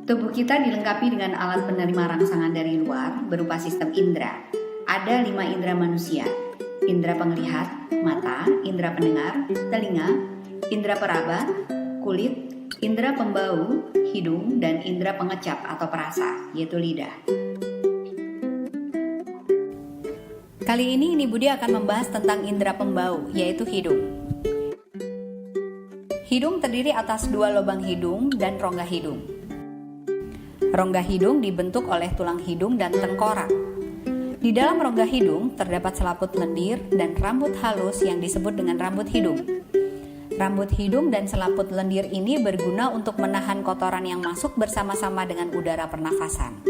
Tubuh kita dilengkapi dengan alat penerima rangsangan dari luar berupa sistem indera. Ada 5 indera manusia: indera penglihat, mata, indera pendengar, telinga, indera peraba, kulit, indera pembau, hidung, dan indera pengecap atau perasa, yaitu lidah. Kali ini Budi akan membahas tentang indera pembau, yaitu hidung. Hidung terdiri atas 2 lubang hidung dan rongga hidung. Rongga hidung dibentuk oleh tulang hidung dan tengkorak. Di dalam rongga hidung terdapat selaput lendir dan rambut halus yang disebut dengan rambut hidung. Rambut hidung dan selaput lendir ini berguna untuk menahan kotoran yang masuk bersama-sama dengan udara pernafasan.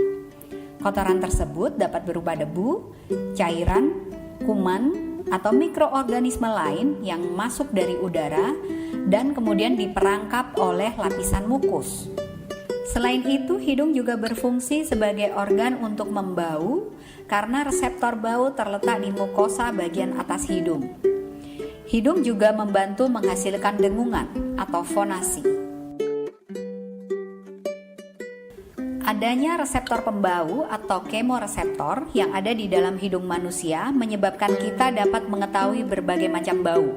Kotoran tersebut dapat berupa debu, cairan, kuman, atau mikroorganisme lain yang masuk dari udara dan kemudian diperangkap oleh lapisan mukus. Selain itu, hidung juga berfungsi sebagai organ untuk membau karena reseptor bau terletak di mukosa bagian atas hidung. Hidung juga membantu menghasilkan dengungan atau fonasi. Adanya reseptor pembau atau kemoreseptor yang ada di dalam hidung manusia menyebabkan kita dapat mengetahui berbagai macam bau.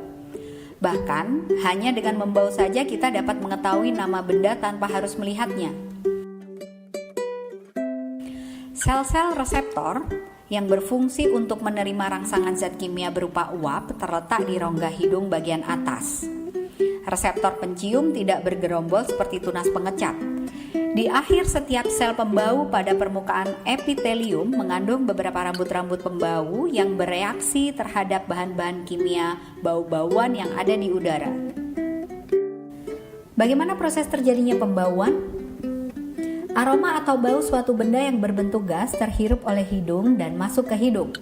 Bahkan, hanya dengan membau saja kita dapat mengetahui nama benda tanpa harus melihatnya. Sel-sel reseptor yang berfungsi untuk menerima rangsangan zat kimia berupa uap terletak di rongga hidung bagian atas. Reseptor pencium tidak bergerombol seperti tunas pengecap. Di akhir setiap sel pembau pada permukaan epitelium mengandung beberapa rambut-rambut pembau yang bereaksi terhadap bahan-bahan kimia bau-bauan yang ada di udara. Bagaimana proses terjadinya pembauan? Aroma atau bau suatu benda yang berbentuk gas terhirup oleh hidung dan masuk ke hidung.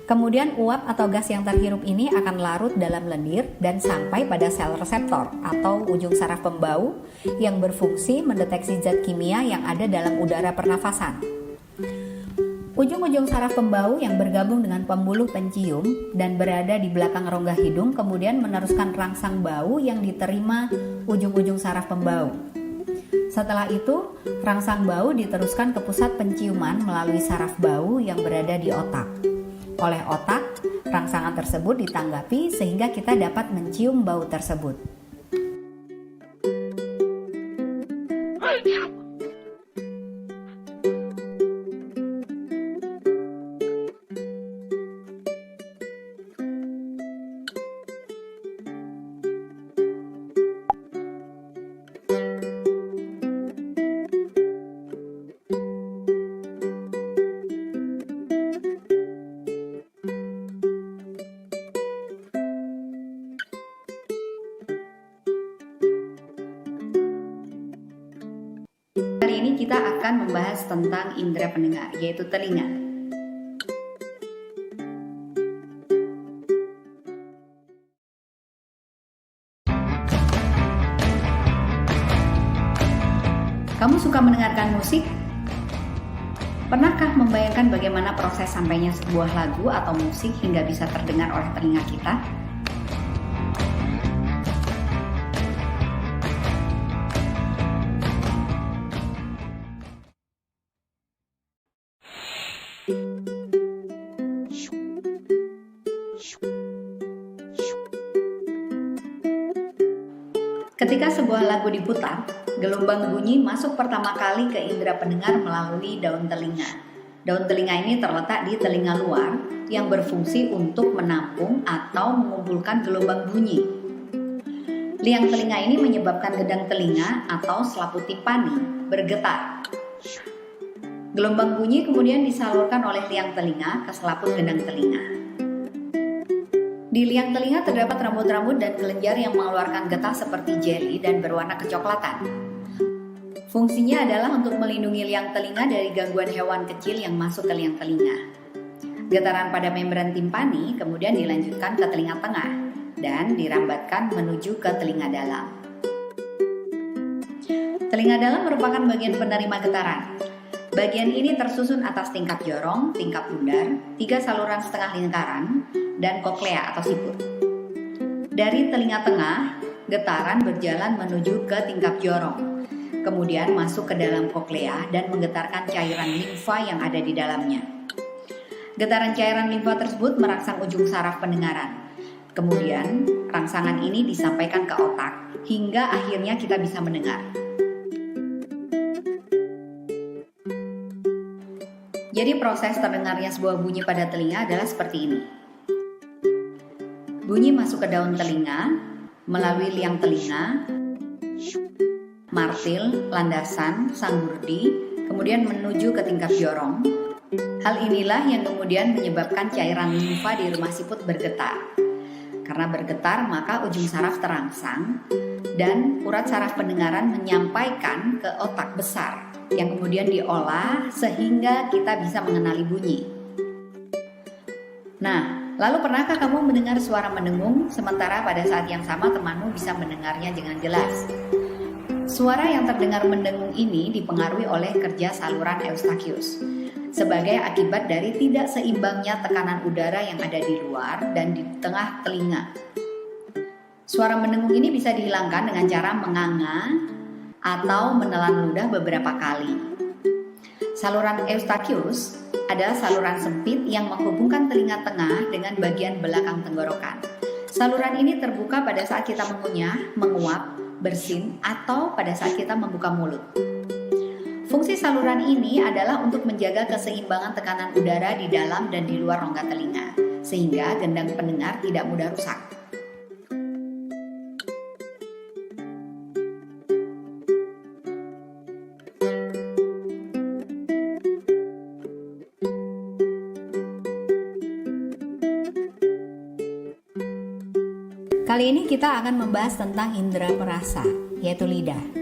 Kemudian uap atau gas yang terhirup ini akan larut dalam lendir dan sampai pada sel reseptor atau ujung saraf pembau yang berfungsi mendeteksi zat kimia yang ada dalam udara pernafasan. Ujung-ujung saraf pembau yang bergabung dengan pembuluh pencium dan berada di belakang rongga hidung kemudian meneruskan rangsang bau yang diterima ujung-ujung saraf pembau. Setelah itu, rangsang bau diteruskan ke pusat penciuman melalui saraf bau yang berada di otak. Oleh otak, rangsangan tersebut ditanggapi sehingga kita dapat mencium bau tersebut. Kali ini kita akan membahas tentang indera pendengar, yaitu telinga. Kamu suka mendengarkan musik? Pernahkah membayangkan bagaimana proses sampainya sebuah lagu atau musik hingga bisa terdengar oleh telinga kita? Ketika sebuah lagu diputar, gelombang bunyi masuk pertama kali ke indera pendengar melalui daun telinga. Daun telinga ini terletak di telinga luar yang berfungsi untuk menampung atau mengumpulkan gelombang bunyi. Liang telinga ini menyebabkan gedang telinga atau selaput timpani bergetar. Gelombang bunyi kemudian disalurkan oleh liang telinga ke selaput gedang telinga. Di liang telinga terdapat rambut-rambut dan kelenjar yang mengeluarkan getah seperti jeli dan berwarna kecoklatan. Fungsinya adalah untuk melindungi liang telinga dari gangguan hewan kecil yang masuk ke liang telinga. Getaran pada membran timpani kemudian dilanjutkan ke telinga tengah dan dirambatkan menuju ke telinga dalam. Telinga dalam merupakan bagian penerima getaran. Bagian ini tersusun atas tingkap jorong, tingkap bundar, 3 saluran setengah lingkaran, dan koklea atau siput. Dari telinga tengah, getaran berjalan menuju ke tingkap jorong. kemudian masuk ke dalam koklea dan menggetarkan cairan limfa yang ada di dalamnya. Getaran cairan limfa tersebut merangsang ujung saraf pendengaran. Kemudian, rangsangan ini disampaikan ke otak hingga akhirnya kita bisa mendengar. Jadi proses terdengarnya sebuah bunyi pada telinga adalah seperti ini. Bunyi masuk ke daun telinga, melalui liang telinga, martil, landasan, sanggurdi, kemudian menuju ke tingkat jorong. Hal inilah yang kemudian menyebabkan cairan limfa di rumah siput bergetar. Karena bergetar, maka ujung saraf terangsang dan urat saraf pendengaran menyampaikan ke otak besar yang kemudian diolah sehingga kita bisa mengenali bunyi. Nah, lalu pernahkah kamu mendengar suara mendengung sementara pada saat yang sama temanmu bisa mendengarnya dengan jelas? Suara yang terdengar mendengung ini dipengaruhi oleh kerja saluran Eustachius sebagai akibat dari tidak seimbangnya tekanan udara yang ada di luar dan di tengah telinga. Suara mendengung ini bisa dihilangkan dengan cara menganga atau menelan ludah beberapa kali. Saluran Eustachius adalah saluran sempit yang menghubungkan telinga tengah dengan bagian belakang tenggorokan. Saluran ini terbuka pada saat kita mengunyah, menguap, bersin, atau pada saat kita membuka mulut. Fungsi saluran ini adalah untuk menjaga keseimbangan tekanan udara di dalam dan di luar rongga telinga, sehingga gendang pendengar tidak mudah rusak. Kali ini kita akan membahas tentang indera perasa, yaitu lidah.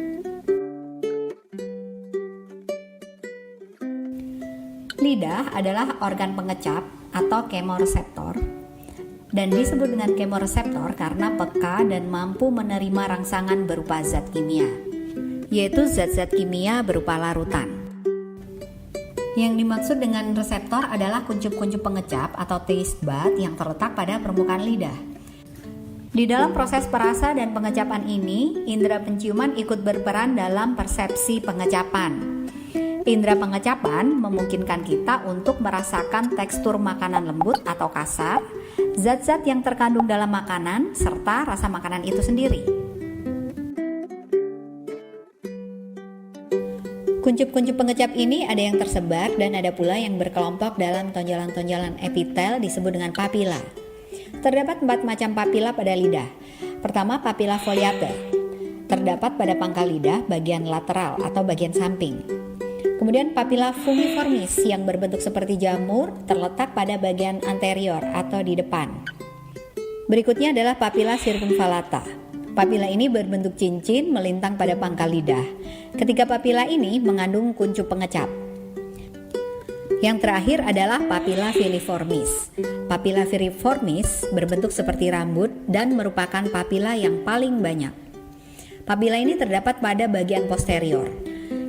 Lidah adalah organ pengecap atau kemoreseptor dan disebut dengan kemoreseptor karena peka dan mampu menerima rangsangan berupa zat kimia, yaitu zat-zat kimia berupa larutan. Yang dimaksud dengan reseptor adalah kuncup-kuncup pengecap atau taste bud yang terletak pada permukaan lidah. Di dalam proses perasa dan pengecapan ini, indera penciuman ikut berperan dalam persepsi pengecapan. Indera pengecapan memungkinkan kita untuk merasakan tekstur makanan lembut atau kasar, zat-zat yang terkandung dalam makanan, serta rasa makanan itu sendiri. Kuncup-kuncup pengecap ini ada yang tersebar dan ada pula yang berkelompok dalam tonjolan-tonjolan epitel disebut dengan papila. Terdapat 4 macam papila pada lidah. Pertama, papila foliata. Terdapat pada pangkal lidah bagian lateral atau bagian samping. Kemudian papila fumiformis yang berbentuk seperti jamur terletak pada bagian anterior atau di depan. Berikutnya adalah papila circumvallata. Papila ini berbentuk cincin melintang pada pangkal lidah. Ketiga papila ini mengandung kuncup pengecap. Yang terakhir adalah papila filiformis. Papila filiformis berbentuk seperti rambut dan merupakan papila yang paling banyak. Papila ini terdapat pada bagian posterior,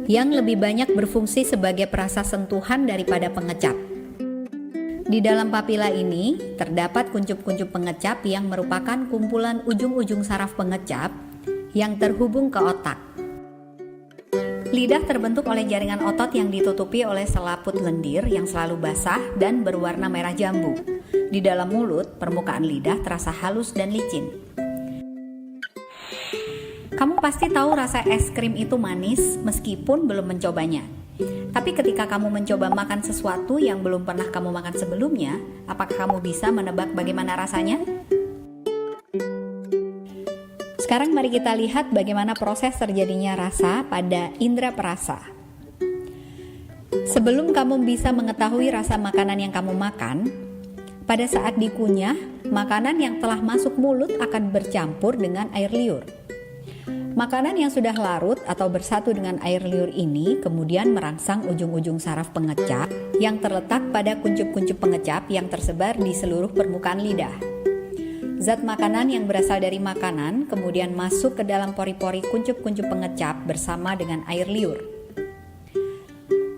yang lebih banyak berfungsi sebagai perasa sentuhan daripada pengecap. Di dalam papila ini terdapat kuncup-kuncup pengecap yang merupakan kumpulan ujung-ujung saraf pengecap yang terhubung ke otak. Lidah terbentuk oleh jaringan otot yang ditutupi oleh selaput lendir yang selalu basah dan berwarna merah jambu. Di dalam mulut, permukaan lidah terasa halus dan licin. Kamu pasti tahu rasa es krim itu manis meskipun belum mencobanya. Tapi ketika kamu mencoba makan sesuatu yang belum pernah kamu makan sebelumnya, apakah kamu bisa menebak bagaimana rasanya? Sekarang mari kita lihat bagaimana proses terjadinya rasa pada indera perasa. Sebelum kamu bisa mengetahui rasa makanan yang kamu makan, pada saat dikunyah, makanan yang telah masuk mulut akan bercampur dengan air liur. Makanan yang sudah larut atau bersatu dengan air liur ini kemudian merangsang ujung-ujung saraf pengecap yang terletak pada kuncup-kuncup pengecap yang tersebar di seluruh permukaan lidah. Zat makanan yang berasal dari makanan kemudian masuk ke dalam pori-pori kuncup-kuncup pengecap bersama dengan air liur.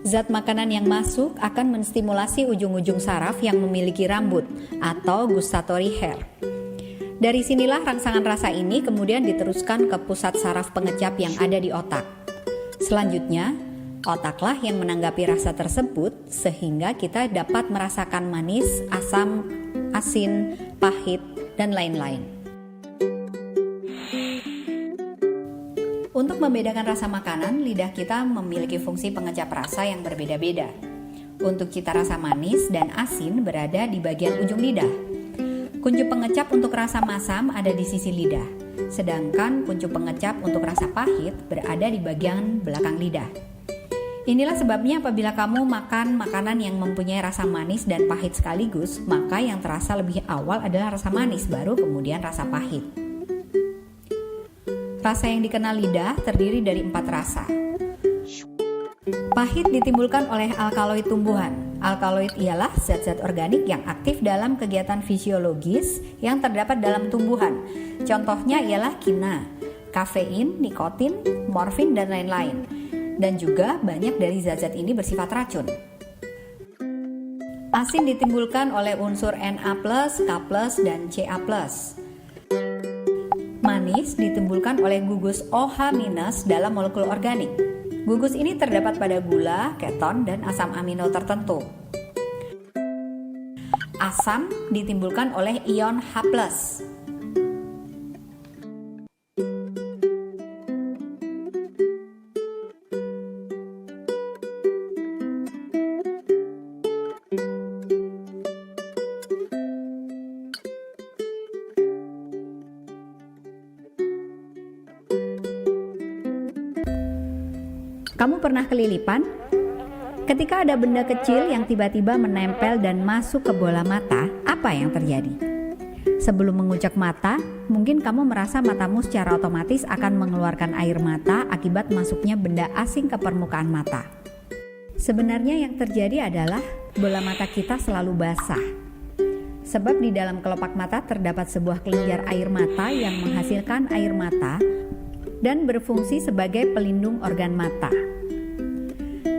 Zat makanan yang masuk akan menstimulasi ujung-ujung saraf yang memiliki rambut atau gustatory hair. Dari sinilah rangsangan rasa ini kemudian diteruskan ke pusat saraf pengecap yang ada di otak. Selanjutnya, otaklah yang menanggapi rasa tersebut sehingga kita dapat merasakan manis, asam, asin, pahit, dan lain-lain. Untuk membedakan rasa makanan, lidah kita memiliki fungsi pengecap rasa yang berbeda-beda. Untuk cita rasa manis dan asin berada di bagian ujung lidah. Kuncup pengecap untuk rasa masam ada di sisi lidah, sedangkan kuncup pengecap untuk rasa pahit berada di bagian belakang lidah. Inilah sebabnya apabila kamu makan makanan yang mempunyai rasa manis dan pahit sekaligus, maka yang terasa lebih awal adalah rasa manis, baru kemudian rasa pahit. Rasa yang dikenal lidah terdiri dari 4 rasa. Pahit ditimbulkan oleh alkaloid tumbuhan. Alkaloid ialah zat-zat organik yang aktif dalam kegiatan fisiologis yang terdapat dalam tumbuhan. Contohnya ialah kina, kafein, nikotin, morfin, dan lain-lain. Dan juga banyak dari zat-zat ini bersifat racun. Asin ditimbulkan oleh unsur Na+, K+, dan Ca+. Manis ditimbulkan oleh gugus OH- dalam molekul organik. Gugus ini terdapat pada gula, keton, dan asam amino tertentu. Asam ditimbulkan oleh ion H+. Kamu pernah kelilipan? Ketika ada benda kecil yang tiba-tiba menempel dan masuk ke bola mata, apa yang terjadi? Sebelum mengucek mata, mungkin kamu merasa matamu secara otomatis akan mengeluarkan air mata akibat masuknya benda asing ke permukaan mata. Sebenarnya yang terjadi adalah bola mata kita selalu basah. Sebab di dalam kelopak mata terdapat sebuah kelenjar air mata yang menghasilkan air mata dan berfungsi sebagai pelindung organ mata.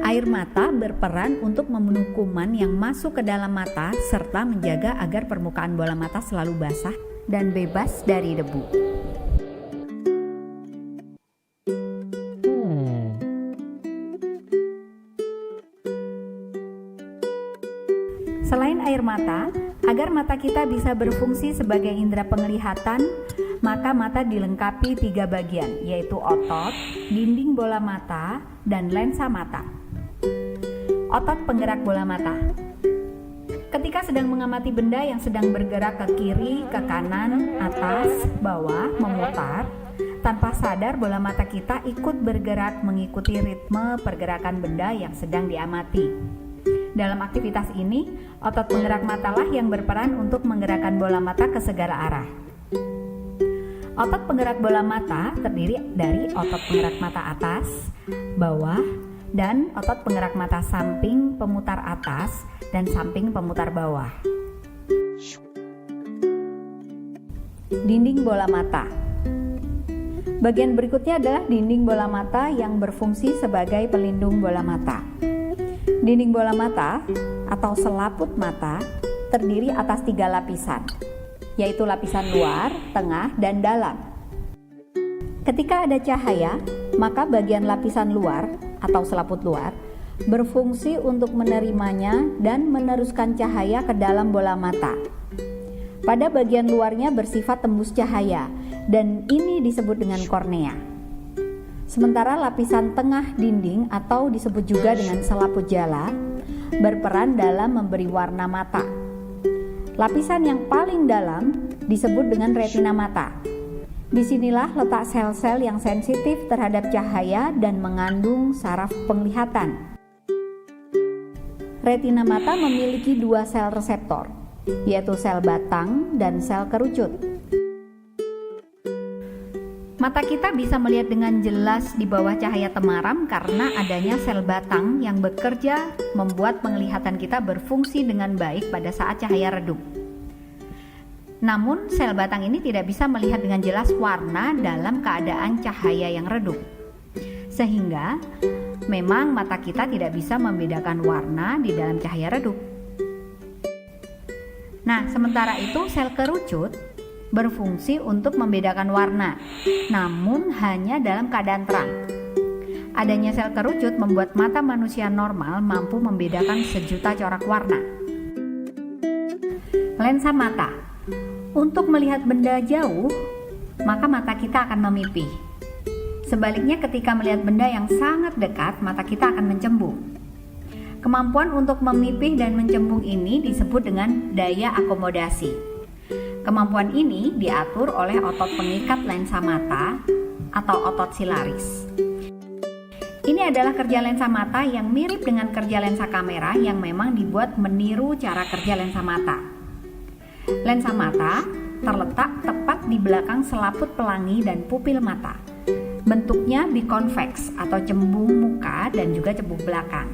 Air mata berperan untuk membunuh kuman yang masuk ke dalam mata serta menjaga agar permukaan bola mata selalu basah dan bebas dari debu. Selain air mata, agar mata kita bisa berfungsi sebagai indera penglihatan, maka mata dilengkapi 3 bagian, yaitu otot, dinding bola mata, dan lensa mata. Otot penggerak bola mata. Ketika sedang mengamati benda yang sedang bergerak ke kiri, ke kanan, atas, bawah, memutar, tanpa sadar bola mata kita ikut bergerak mengikuti ritme pergerakan benda yang sedang diamati. Dalam aktivitas ini, otot penggerak matalah yang berperan untuk menggerakkan bola mata ke segala arah. Otot penggerak bola mata terdiri dari otot penggerak mata atas, bawah, dan otot penggerak mata samping pemutar atas dan samping pemutar bawah. Dinding bola mata. Bagian berikutnya adalah dinding bola mata yang berfungsi sebagai pelindung bola mata. Dinding bola mata atau selaput mata terdiri atas 3 lapisan, yaitu lapisan luar, tengah, dan dalam. Ketika ada cahaya, maka bagian lapisan luar atau selaput luar berfungsi untuk menerimanya dan meneruskan cahaya ke dalam bola mata. Pada bagian luarnya bersifat tembus cahaya dan ini disebut dengan kornea. Sementara lapisan tengah dinding atau disebut juga dengan selaput jala berperan dalam memberi warna mata. Lapisan yang paling dalam disebut dengan retina mata. Disinilah letak sel-sel yang sensitif terhadap cahaya dan mengandung saraf penglihatan. Retina mata memiliki 2 sel reseptor, yaitu sel batang dan sel kerucut. Mata kita bisa melihat dengan jelas di bawah cahaya temaram karena adanya sel batang yang bekerja membuat penglihatan kita berfungsi dengan baik pada saat cahaya redup. Namun sel batang ini tidak bisa melihat dengan jelas warna dalam keadaan cahaya yang redup. Sehingga memang mata kita tidak bisa membedakan warna di dalam cahaya redup. Nah, sementara itu sel kerucut berfungsi untuk membedakan warna, namun hanya dalam keadaan terang. Adanya sel kerucut membuat mata manusia normal mampu membedakan sejuta corak warna. Lensa mata. Untuk melihat benda jauh, maka mata kita akan memipih. Sebaliknya ketika melihat benda yang sangat dekat, mata kita akan mencembung. Kemampuan untuk memipih dan mencembung ini disebut dengan daya akomodasi. Kemampuan ini diatur oleh otot pengikat lensa mata atau otot silaris. Ini adalah kerja lensa mata yang mirip dengan kerja lensa kamera yang memang dibuat meniru cara kerja lensa mata. Lensa mata terletak tepat di belakang selaput pelangi dan pupil mata. Bentuknya bikonveks atau cembung muka dan juga cembung belakang.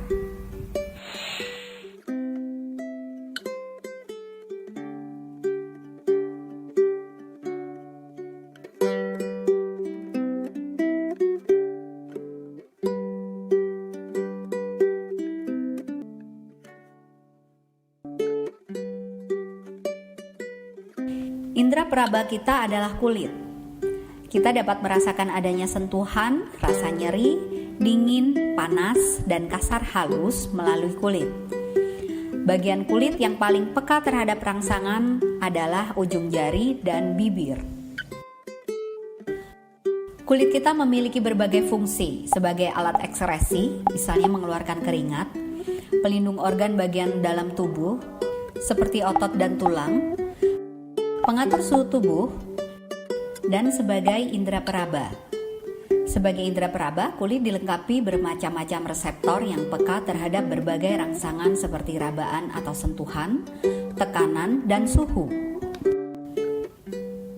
Indra peraba kita adalah kulit. Kita dapat merasakan adanya sentuhan, rasa nyeri, dingin, panas, dan kasar halus melalui kulit. Bagian kulit yang paling peka terhadap rangsangan adalah ujung jari dan bibir. Kulit kita memiliki berbagai fungsi sebagai alat ekspresi, misalnya mengeluarkan keringat, pelindung organ bagian dalam tubuh, seperti otot dan tulang, pengatur suhu tubuh, dan sebagai indera peraba. Sebagai indera peraba, kulit dilengkapi bermacam-macam reseptor yang peka terhadap berbagai rangsangan seperti rabaan atau sentuhan, tekanan, dan suhu.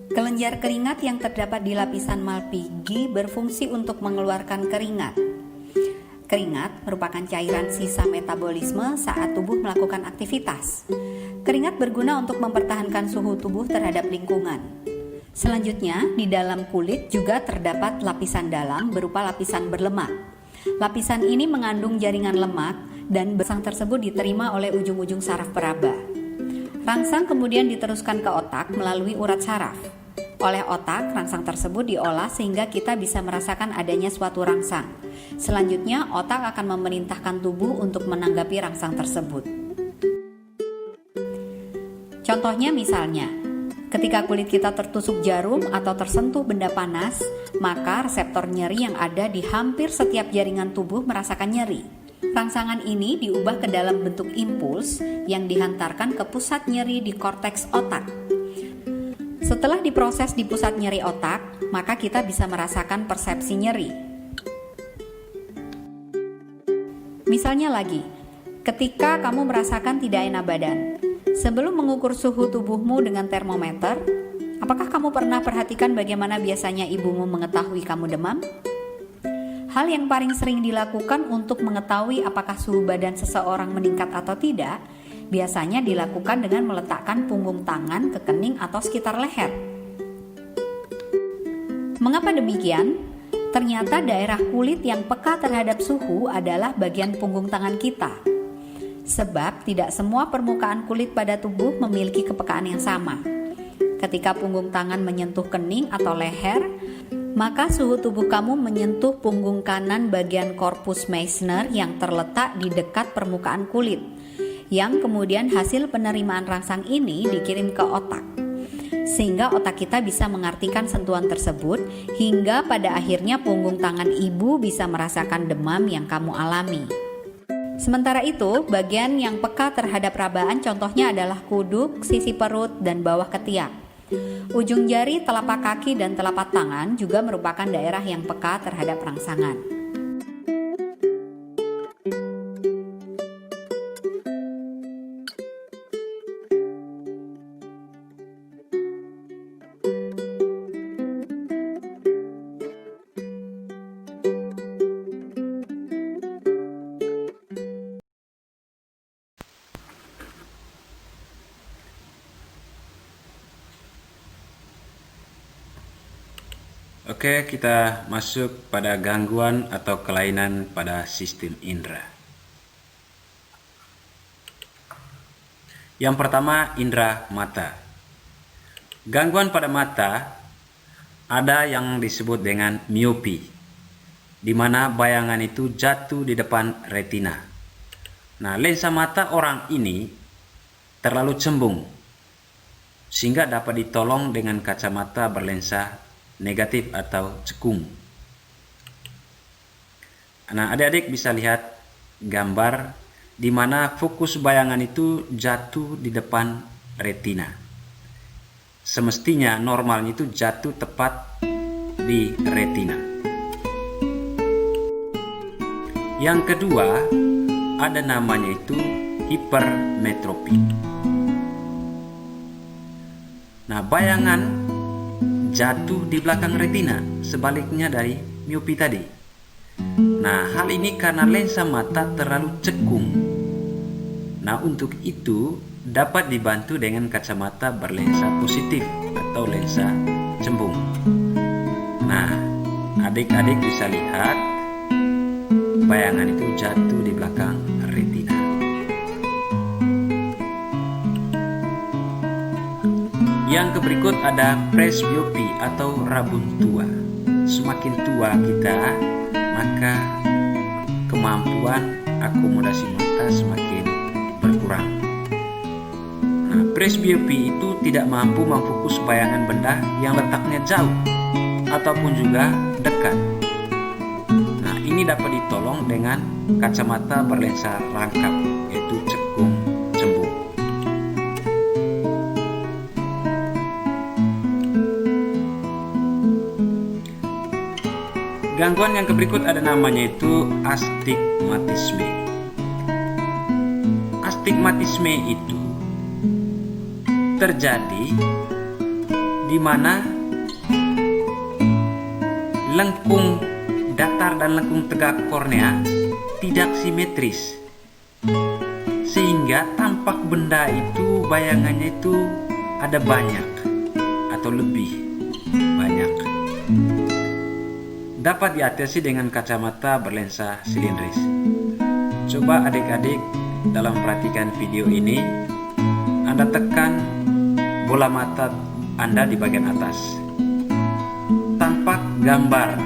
Kelenjar keringat yang terdapat di lapisan Malpighi berfungsi untuk mengeluarkan keringat. Keringat merupakan cairan sisa metabolisme saat tubuh melakukan aktivitas. Keringat berguna untuk mempertahankan suhu tubuh terhadap lingkungan. Selanjutnya, di dalam kulit juga terdapat lapisan dalam berupa lapisan berlemak. Lapisan ini mengandung jaringan lemak dan rangsang tersebut diterima oleh ujung-ujung saraf peraba. Rangsang kemudian diteruskan ke otak melalui urat saraf. Oleh otak, rangsang tersebut diolah sehingga kita bisa merasakan adanya suatu rangsang. Selanjutnya, otak akan memerintahkan tubuh untuk menanggapi rangsang tersebut. Contohnya misalnya, ketika kulit kita tertusuk jarum atau tersentuh benda panas, maka reseptor nyeri yang ada di hampir setiap jaringan tubuh merasakan nyeri. Rangsangan ini diubah ke dalam bentuk impuls yang dihantarkan ke pusat nyeri di korteks otak. Setelah diproses di pusat nyeri otak, maka kita bisa merasakan persepsi nyeri. Misalnya lagi, ketika kamu merasakan tidak enak badan, sebelum mengukur suhu tubuhmu dengan termometer, apakah kamu pernah perhatikan bagaimana biasanya ibumu mengetahui kamu demam? Hal yang paling sering dilakukan untuk mengetahui apakah suhu badan seseorang meningkat atau tidak, biasanya dilakukan dengan meletakkan punggung tangan ke kening atau sekitar leher. Mengapa demikian? Ternyata daerah kulit yang peka terhadap suhu adalah bagian punggung tangan kita. Sebab tidak semua permukaan kulit pada tubuh memiliki kepekaan yang sama. Ketika punggung tangan menyentuh kening atau leher, maka suhu tubuh kamu menyentuh punggung kanan bagian korpus Meissner yang terletak di dekat permukaan kulit, yang kemudian hasil penerimaan rangsang ini dikirim ke otak. Sehingga otak kita bisa mengartikan sentuhan tersebut hingga pada akhirnya punggung tangan ibu bisa merasakan demam yang kamu alami. Sementara itu, bagian yang peka terhadap rabaan contohnya adalah kuduk, sisi perut, dan bawah ketiak. Ujung jari, telapak kaki, dan telapak tangan juga merupakan daerah yang peka terhadap rangsangan. Oke, kita masuk pada gangguan atau kelainan pada sistem indera. Yang pertama, indera mata. Gangguan pada mata ada yang disebut dengan miopi. di mana bayangan itu jatuh di depan retina. Nah, lensa mata orang ini terlalu cembung sehingga dapat ditolong dengan kacamata berlensa negatif atau cekung. Nah, adik-adik bisa lihat gambar di mana fokus bayangan itu jatuh di depan retina. Semestinya normalnya itu jatuh tepat di retina. Yang kedua, ada namanya itu hipermetropi. Nah, bayangan jatuh di belakang retina, sebaliknya dari miopi tadi. Nah, hal ini karena lensa mata terlalu cekung. Nah, untuk itu dapat dibantu dengan kacamata berlensa positif atau lensa cembung. Nah, adik-adik bisa lihat bayangan itu jatuh di belakang retina. Yang berikut ada presbiopi atau rabun tua. Semakin tua kita, maka kemampuan akomodasi mata semakin berkurang. Nah, presbiopi itu tidak mampu memfokus bayangan benda yang letaknya jauh ataupun juga dekat. Nah, ini dapat ditolong dengan kacamata berlensa rangkap, yaitu cekung cembung. Gangguan yang berikut ada namanya itu astigmatisme. Astigmatisme itu terjadi di mana lengkung datar dan lengkung tegak kornea tidak simetris, sehingga tampak benda itu bayangannya itu ada banyak atau lebih banyak. Dapat diatasi dengan kacamata berlensa silindris. Coba adik-adik dalam perhatikan video ini, Anda tekan bola mata Anda di bagian atas. Tampak gambar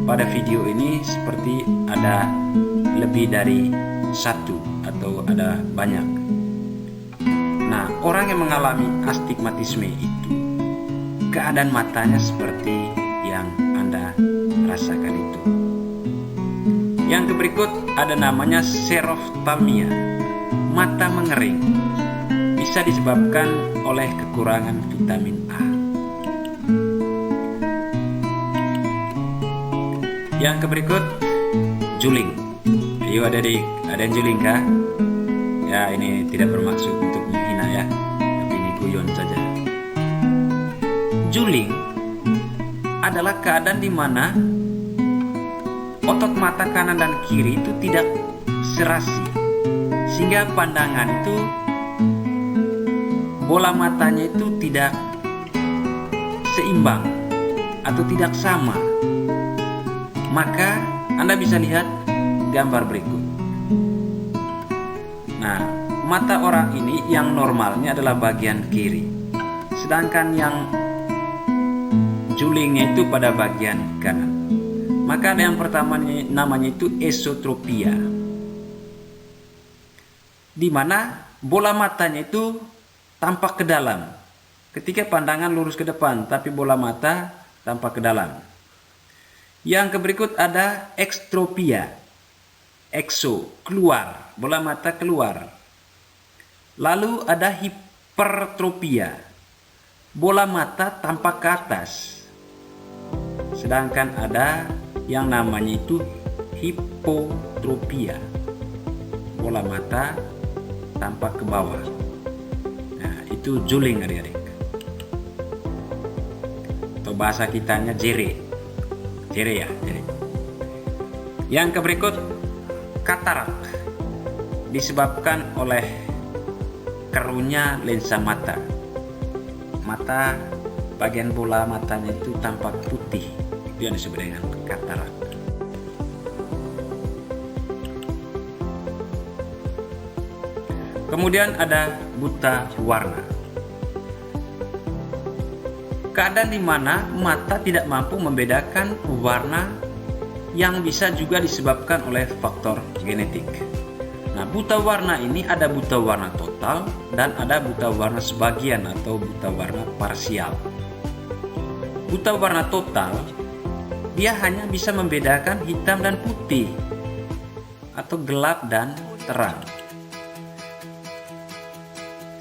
pada video ini seperti ada lebih dari satu atau ada banyak. Nah, orang yang mengalami astigmatisme itu keadaan matanya seperti yang Anda rasakan itu. Yang berikut ada namanya xeroftalmia, mata mengering, bisa disebabkan oleh kekurangan vitamin A. Yang berikut juling. Ayo adik-adik, ada yang juling kah? Ya, ini tidak bermaksud untuk menghina ya, tapi ini guyon saja. Juling adalah keadaan di mana otot mata kanan dan kiri itu tidak serasi, sehingga pandangan itu bola matanya itu tidak seimbang atau tidak sama. Maka Anda bisa lihat gambar berikut. Nah, mata orang ini yang normalnya adalah bagian kiri, sedangkan yang julingnya itu pada bagian kanan. Maka ada yang pertama namanya itu esotropia, di mana bola matanya itu tampak ke dalam ketika pandangan lurus ke depan, tapi bola mata tampak ke dalam. Yang berikut ada ekstropia, exo, keluar, bola mata keluar. Lalu ada hipertropia, bola mata tampak ke atas. Sedangkan ada yang namanya itu hipotropia, bola mata tampak ke bawah. Nah, itu juling adik-adik. Atau bahasa kitanya jere ya. Jere. Yang berikut katarak, disebabkan oleh keruhnya lensa mata. Mata bagian bola matanya itu tampak putih, itu yang disebut dengan katarak. Kemudian ada buta warna, keadaan di mana mata tidak mampu membedakan warna yang bisa juga disebabkan oleh faktor genetik. Nah, buta warna ini ada buta warna total dan ada buta warna sebagian atau buta warna parsial. Buta warna total, dia hanya bisa membedakan hitam dan putih atau gelap dan terang.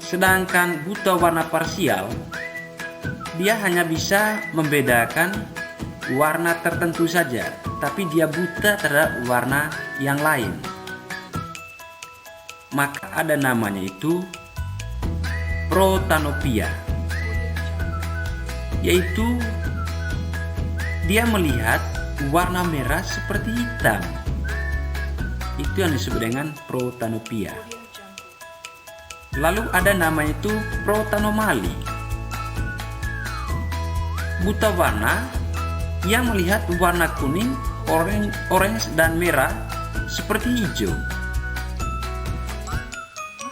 Sedangkan buta warna parsial, dia hanya bisa membedakan warna tertentu saja, tapi dia buta terhadap warna yang lain. Maka ada namanya itu protanopia, yaitu dia melihat warna merah seperti hitam. Itu yang disebut dengan protanopia. Lalu ada namanya itu protanomali, buta warna yang melihat warna kuning, orange dan merah seperti hijau.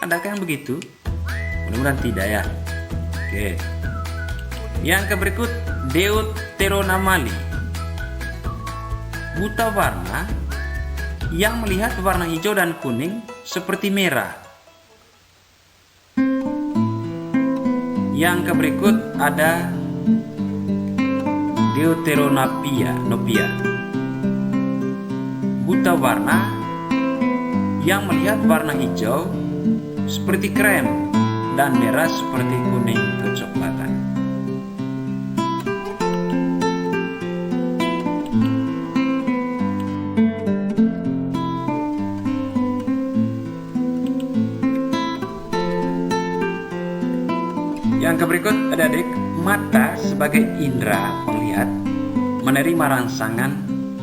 Adakah yang begitu? Mudah-mudahan tidak ya. Oke. Yang berikut deuteronomali, buta warna yang melihat warna hijau dan kuning seperti merah. Yang berikut ada deuteronopia, buta warna yang melihat warna hijau seperti krem dan merah seperti kuning kecoklatan. Yang berikut adik-adik, mata sebagai indera penglihat menerima rangsangan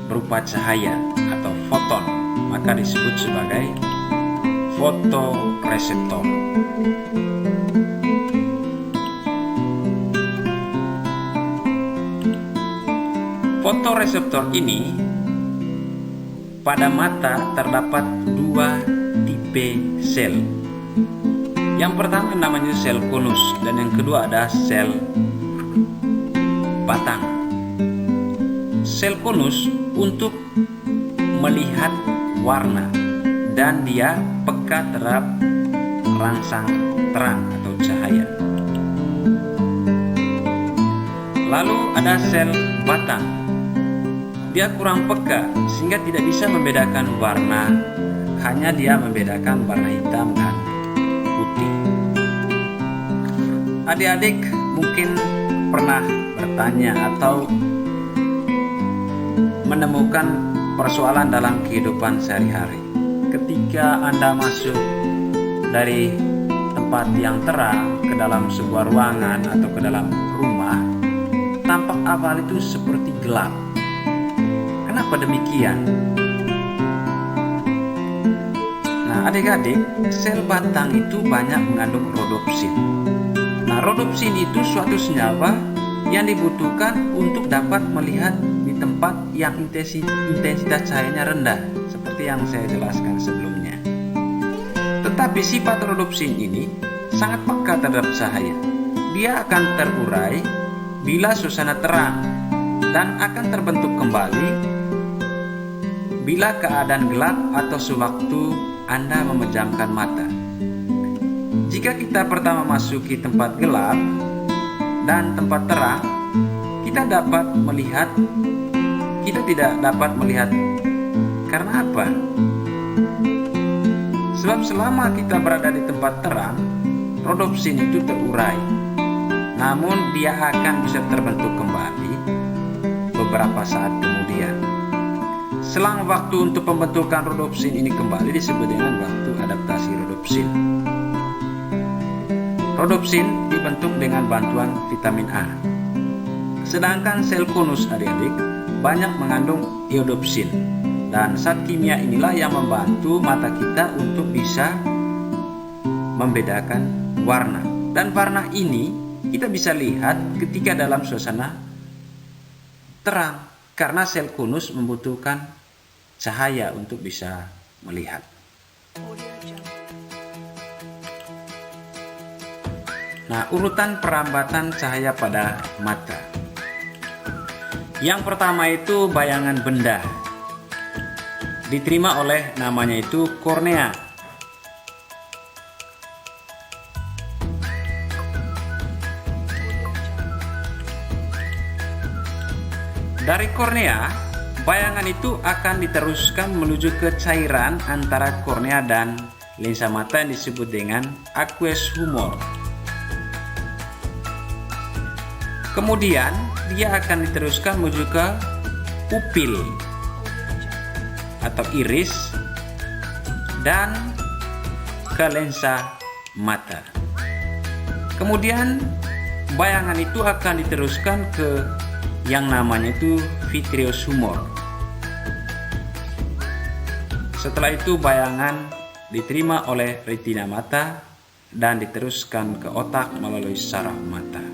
berupa cahaya atau foton, maka disebut sebagai fotoreseptor. Fotoreseptor ini pada mata terdapat dua tipe sel. Yang pertama namanya sel konus dan yang kedua ada sel batang. Sel konus untuk melihat warna dan dia peka terhadap rangsang terang atau cahaya. Lalu ada sel batang. Dia kurang peka sehingga tidak bisa membedakan warna, hanya dia membedakan warna hitam dan putih. Adik-adik mungkin pernah bertanya atau menemukan persoalan dalam kehidupan sehari-hari. Ketika Anda masuk dari tempat yang terang ke dalam sebuah ruangan atau ke dalam rumah, tampak awal itu seperti gelap. Kenapa demikian? Nah, adik-adik, sel batang itu banyak mengandung rodopsin. Nah, rodopsin itu suatu senyawa yang dibutuhkan untuk dapat melihat di tempat yang intensitas cahayanya rendah, seperti yang saya jelaskan sebelumnya. Tetapi sifat rodopsin ini sangat peka terhadap cahaya. Dia akan terurai bila suasana terang dan akan terbentuk kembali bila keadaan gelap atau sewaktu Anda memejamkan mata. Jika kita pertama masuki tempat gelap dan tempat terang, kita tidak dapat melihat. Karena apa? Sebab selama kita berada di tempat terang, rodopsin itu terurai. Namun dia akan bisa terbentuk kembali beberapa saat kemudian. Selang waktu untuk pembentukan rodopsin ini kembali disebut dengan waktu adaptasi rodopsin. Rodopsin dibentuk dengan bantuan vitamin A. Sedangkan sel konus adik-adik banyak mengandung iodopsin. Dan zat kimia inilah yang membantu mata kita untuk bisa membedakan warna. Dan warna ini kita bisa lihat ketika dalam suasana terang, karena sel konus membutuhkan cahaya untuk bisa melihat. Nah, urutan perambatan cahaya pada mata. Yang pertama itu bayangan benda. diterima oleh namanya itu kornea. Dari kornea, bayangan itu akan diteruskan menuju ke cairan antara kornea dan lensa mata yang disebut dengan aqueous humor. Kemudian dia akan diteruskan menuju ke pupil atau iris dan ke lensa mata. Kemudian bayangan itu akan diteruskan ke yang namanya itu vitreous humor. Setelah itu bayangan diterima oleh retina mata dan diteruskan ke otak melalui saraf mata.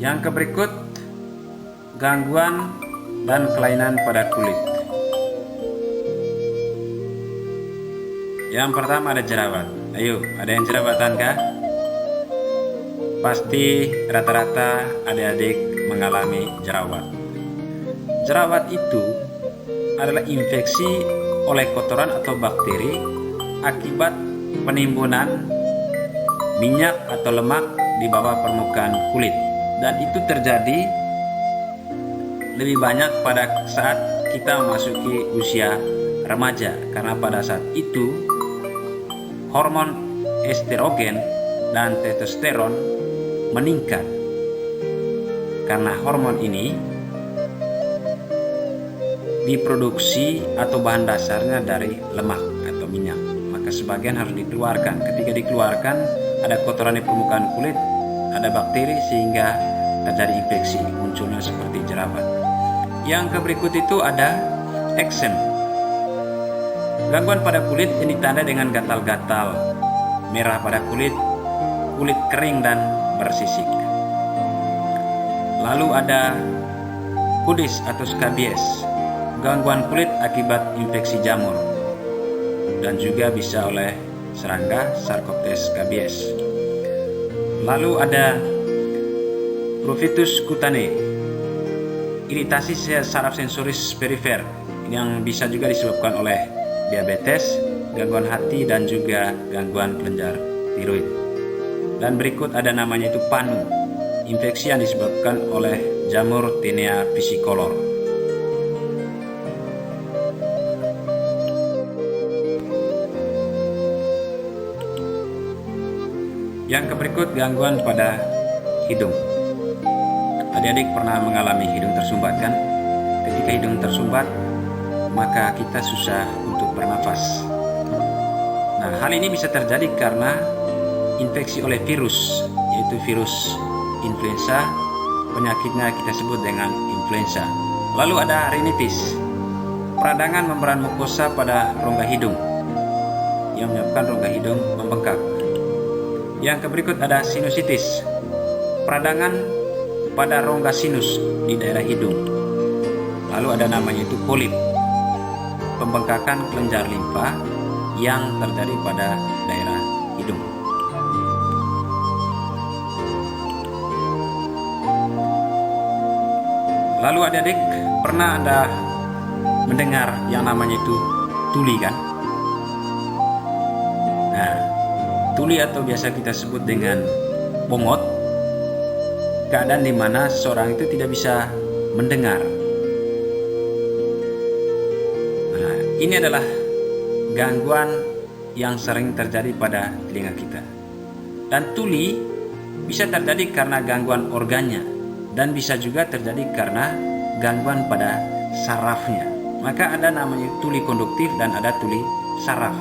Yang berikut, gangguan dan kelainan pada kulit. Yang pertama ada jerawat. Ayo, ada yang jerawatan kah? Pasti rata-rata adik-adik mengalami jerawat. Jerawat itu adalah infeksi oleh kotoran atau bakteri akibat penimbunan minyak atau lemak di bawah permukaan kulit. Dan itu terjadi lebih banyak pada saat kita memasuki usia remaja, karena pada saat itu hormon estrogen dan testosteron meningkat. Karena hormon ini diproduksi atau bahan dasarnya dari lemak atau minyak, maka sebagian harus dikeluarkan. Ketika dikeluarkan, ada kotoran di permukaan kulit, ada bakteri sehingga terjadi infeksi, munculnya seperti jerawat. Yang berikut itu ada eksem. Gangguan pada kulit yang ditandai dengan gatal-gatal, merah pada kulit, kulit kering dan bersisik. Lalu ada kudis atau skabies, gangguan kulit akibat infeksi jamur, dan juga bisa oleh serangga Sarcoptes scabies. Lalu ada Prophytus cutanea, iritasi saraf sensoris perifer yang bisa juga disebabkan oleh diabetes, gangguan hati, dan juga gangguan kelenjar tiroid. Dan berikut ada namanya itu panu, infeksi yang disebabkan oleh jamur Tinea piscicolor. Yang berikut gangguan pada hidung. Adik-adik pernah mengalami hidung tersumbat kan? Ketika hidung tersumbat, maka kita susah untuk bernafas. Nah, hal ini bisa terjadi karena infeksi oleh virus, yaitu virus influenza. Penyakitnya kita sebut dengan influenza. Lalu ada rinitis, peradangan membran mukosa pada rongga hidung yang menyebabkan rongga hidung membengkak. Yang berikut ada sinusitis, peradangan pada rongga sinus di daerah hidung. Lalu ada namanya itu polip, pembengkakan kelenjar limfa yang terjadi pada daerah hidung. Lalu adik-adik pernah Anda mendengar yang namanya itu tuli kan? Nah, tuli atau biasa kita sebut dengan bongot, keadaan di mana seseorang itu tidak bisa mendengar. Nah, ini adalah gangguan yang sering terjadi pada telinga kita. Dan tuli bisa terjadi karena gangguan organnya, dan bisa juga terjadi karena gangguan pada sarafnya. Maka ada namanya tuli konduktif dan ada tuli saraf.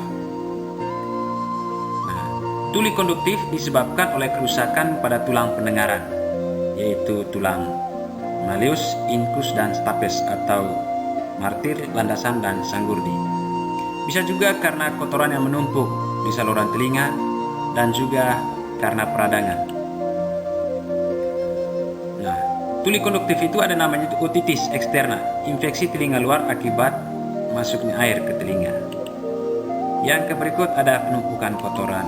Nah, tuli konduktif disebabkan oleh kerusakan pada tulang pendengaran, yaitu tulang malleus, incus, dan stapes atau martir, landasan, dan sanggurdi. Bisa juga karena kotoran yang menumpuk di saluran telinga dan juga karena peradangan. Nah, tuli konduktif itu ada namanya itu otitis eksterna, infeksi telinga luar akibat masuknya air ke telinga. Yang berikut ada penumpukan kotoran.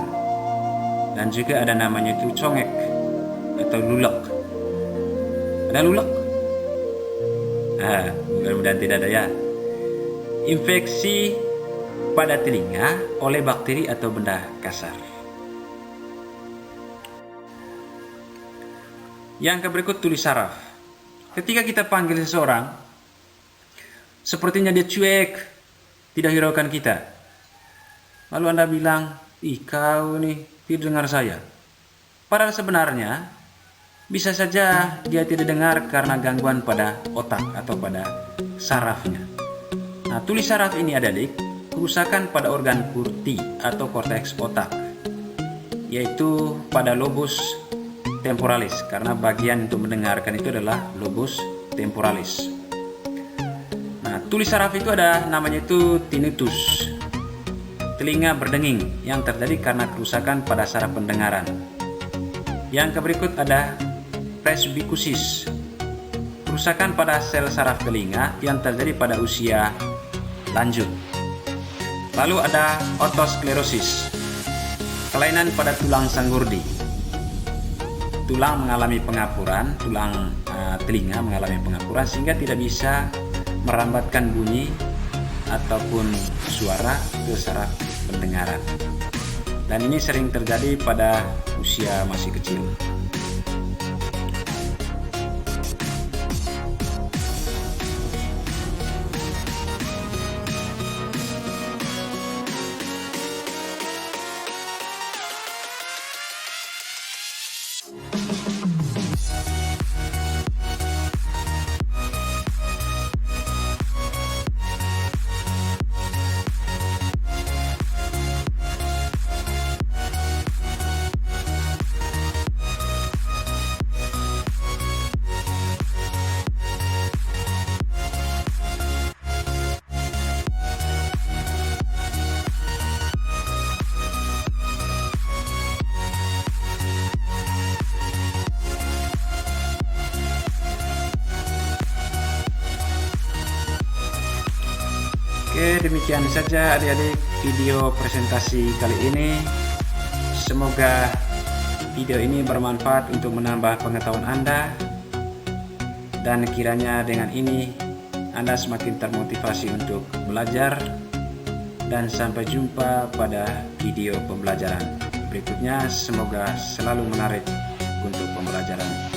dan juga ada namanya itu congek atau lulok. Ada lulok? Mudah-mudahan tidak ada ya. Infeksi pada telinga oleh bakteri atau benda kasar. Yang berikut tulis saraf. Ketika kita panggil seseorang, sepertinya dia cuek, tidak hiraukan kita. Lalu Anda bilang, ih kau nih tidak dengar saya. Padahal sebenarnya bisa saja dia tidak dengar karena gangguan pada otak atau pada sarafnya. Nah, tulis saraf ini adik-adik, kerusakan pada organ kurti atau korteks otak, yaitu pada lobus temporalis, karena bagian untuk mendengarkan itu adalah lobus temporalis. Nah, tulis saraf itu ada namanya itu tinnitus, telinga berdenging yang terjadi karena kerusakan pada saraf pendengaran. Yang berikut ada presbikusis, kerusakan pada sel saraf telinga yang terjadi pada usia lanjut. Lalu ada otosklerosis, kelainan pada tulang sanggurdi. Tulang mengalami pengapuran, tulang telinga mengalami pengapuran sehingga tidak bisa merambatkan bunyi ataupun suara ke saraf pendengaran. Dan ini sering terjadi pada usia masih kecil. Oke, demikian saja adik-adik video presentasi kali ini. Semoga video ini bermanfaat untuk menambah pengetahuan Anda, dan kiranya dengan ini Anda semakin termotivasi untuk belajar. Dan sampai jumpa pada video pembelajaran berikutnya. Semoga selalu menarik untuk pembelajaran.